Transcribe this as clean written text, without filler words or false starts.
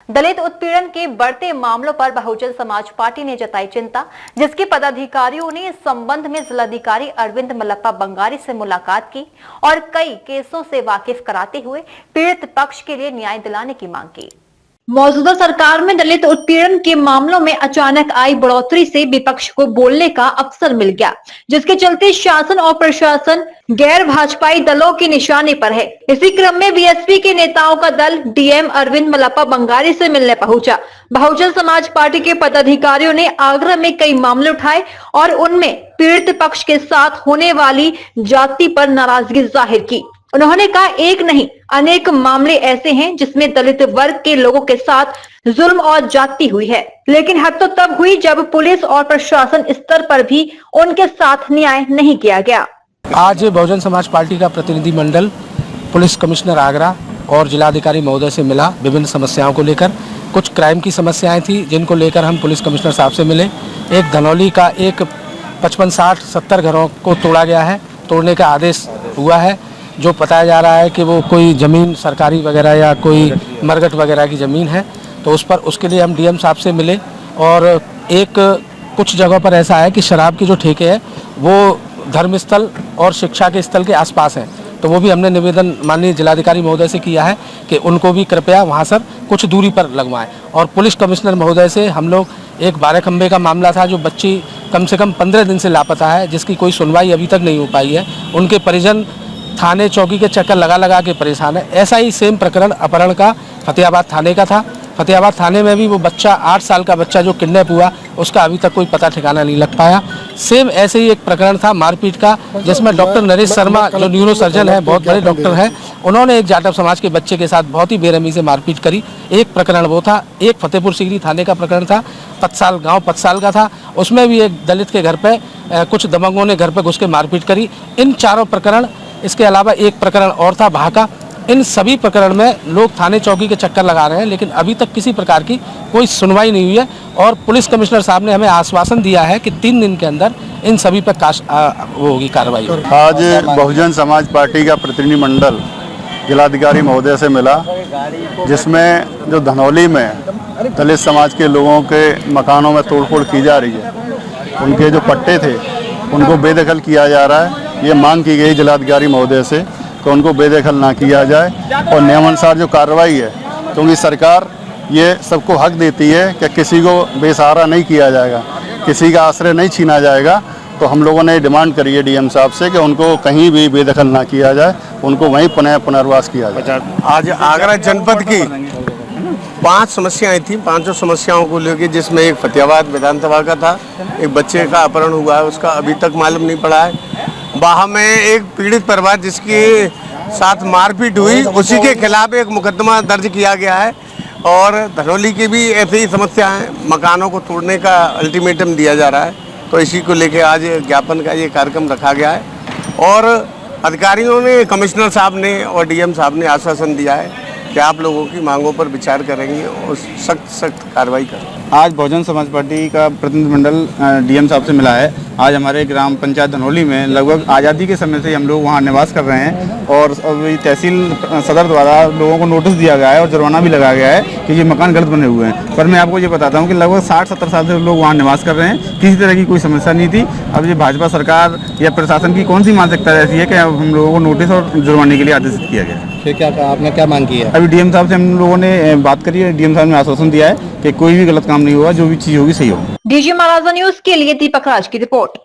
दलित उत्पीड़न के बढ़ते मामलों पर बहुजन समाज पार्टी ने जताई चिंता, जिसके पदाधिकारियों ने इस संबंध में जिलाधिकारी अरविंद मल्लप्पा बंगारी से मुलाकात की और कई केसों से वाकिफ कराते हुए पीड़ित पक्ष के लिए न्याय दिलाने की मांग की। मौजूदा सरकार में दलित उत्पीड़न के मामलों में अचानक आई बढ़ोतरी से विपक्ष को बोलने का अवसर मिल गया, जिसके चलते शासन और प्रशासन गैर भाजपाई दलों की निशाने पर है। इसी क्रम में बीएसपी के नेताओं का दल डीएम अरविंद मल्लप्पा बंगारी से मिलने पहुंचा। बहुजन समाज पार्टी के पदाधिकारियों ने आगरा में कई मामले उठाए और उनमें पीड़ित पक्ष के साथ होने वाली जाति पर नाराजगी जाहिर की। उन्होंने कहा, एक नहीं अनेक मामले ऐसे हैं जिसमें दलित वर्ग के लोगों के साथ जुल्म और जाति हुई है, लेकिन हद तो तब हुई जब पुलिस और प्रशासन स्तर पर भी उनके साथ न्याय नहीं किया गया। आज बहुजन समाज पार्टी का प्रतिनिधि मंडल पुलिस कमिश्नर आगरा और जिलाधिकारी महोदय से मिला। विभिन्न समस्याओं को लेकर, कुछ क्राइम की समस्याएं थी जिनको लेकर हम पुलिस कमिश्नर साहब से मिले। एक धनौली का 55, 60, 70 घरों को तोड़ा गया है, तोड़ने का आदेश हुआ है। जो बताया जा रहा है कि वो कोई ज़मीन सरकारी वगैरह या कोई मरगट वगैरह की ज़मीन है, तो उस पर उसके लिए हम डीएम साहब से मिले। और कुछ जगहों पर ऐसा है कि शराब के जो ठेके हैं वो धर्मस्थल और शिक्षा के स्थल के आसपास हैं, तो वो भी हमने निवेदन माननीय जिलाधिकारी महोदय से किया है कि उनको भी कृपया वहाँ से कुछ दूरी पर लगवाएं। और पुलिस कमिश्नर महोदय से हम लोग एक 12 खंबे का मामला था, जो बच्ची कम से कम 15 दिन से लापता है, जिसकी कोई सुनवाई अभी तक नहीं हो पाई है। उनके परिजन थाने चौकी के चक्कर लगा के परेशान है। ऐसा ही सेम प्रकरण अपहरण का फतेहाबाद थाने का था। फतेहाबाद थाने में भी वो बच्चा 8 साल का बच्चा जो किडनैप हुआ, उसका अभी तक कोई पता ठिकाना नहीं लग पाया। सेम ऐसे ही एक प्रकरण था मारपीट का, जिसमें डॉक्टर नरेश शर्मा जो न्यूरो सर्जन है, बहुत बड़े डॉक्टर हैं, उन्होंने एक जाटव समाज के बच्चे के साथ बहुत ही बेरहमी से मारपीट करी। एक प्रकरण वो था। एक फतेहपुर सीकरी थाने का प्रकरण था, गाँव पतसाल का था, उसमें भी एक दलित के घर पर कुछ दबंगों ने घर पर घुस के मारपीट करी। इन चारों प्रकरण, इसके अलावा एक प्रकरण और था भाका। इन सभी प्रकरण में लोग थाने चौकी के चक्कर लगा रहे हैं, लेकिन अभी तक किसी प्रकार की कोई सुनवाई नहीं हुई है। और पुलिस कमिश्नर साहब ने हमें आश्वासन दिया है कि 3 दिन के अंदर इन सभी पर होगी कार्रवाई। आज बहुजन समाज पार्टी का प्रतिनिधिमंडल जिलाधिकारी महोदय से मिला, जिसमें जो धनौली में दलित समाज के लोगों के मकानों में तोड़फोड़ की जा रही है, उनके जो पट्टे थे उनको बेदखल किया जा रहा है। ये मांग की गई जिलाधिकारी महोदय से कि उनको बेदखल ना किया जाए और नियमानुसार जो कार्रवाई है, क्योंकि सरकार ये सबको हक देती है कि किसी को बेसहारा नहीं किया जाएगा, किसी का आश्रय नहीं छीना जाएगा। तो हम लोगों ने डिमांड करी है डीएम साहब से कि उनको कहीं भी बेदखल ना किया जाए, उनको वहीं पुनर्वास किया जाए। आज आगरा जनपद की 5 समस्याएं थी, 5 समस्याओं को लेकर, जिसमें एक फतेहाबाद विधानसभा का था, एक बच्चे का अपहरण हुआ है, उसका अभी तक मालूम नहीं पड़ा है। बाह में एक पीड़ित परिवार जिसके साथ मारपीट हुई, उसी के खिलाफ एक मुकदमा दर्ज किया गया है। और धनौली की भी ऐसी ही समस्या है, मकानों को तोड़ने का अल्टीमेटम दिया जा रहा है, तो इसी को लेकर आज ज्ञापन का ये कार्यक्रम रखा गया है। और अधिकारियों ने, कमिश्नर साहब ने और डीएम साहब ने आश्वासन दिया है कि आप लोगों की मांगों पर विचार करेंगे और सख्त कार्रवाई करेंगे। आज बहुजन समाज पार्टी का प्रतिनिधिमंडल डीएम साहब से मिला है। आज हमारे ग्राम पंचायत धनौली में लगभग आज़ादी के समय से हम लोग वहाँ निवास कर रहे हैं, और अभी तहसील सदर द्वारा लोगों को नोटिस दिया गया है और जुर्माना भी लगाया गया है कि ये मकान गलत बने हुए हैं। पर मैं आपको ये बताता हूँ कि लगभग 60-70 साल से लोग वहाँ निवास कर रहे हैं, किसी तरह की कोई समस्या नहीं थी। अब ये भाजपा सरकार या प्रशासन की कौन सी मानसिकता ऐसी है कि अब हम लोगों को नोटिस और जुर्माने के लिए आदेशित किया गया है? फिर क्या आपने क्या मांग की है? अभी डीएम साहब से हम लोगों ने बात करी है, डीएम साहब ने आश्वासन दिया है कि कोई भी गलत काम नहीं होगा, जो भी चीज़ होगी सही होगी। डीजी महाराजा न्यूज के लिए दीपक राज की रिपोर्ट।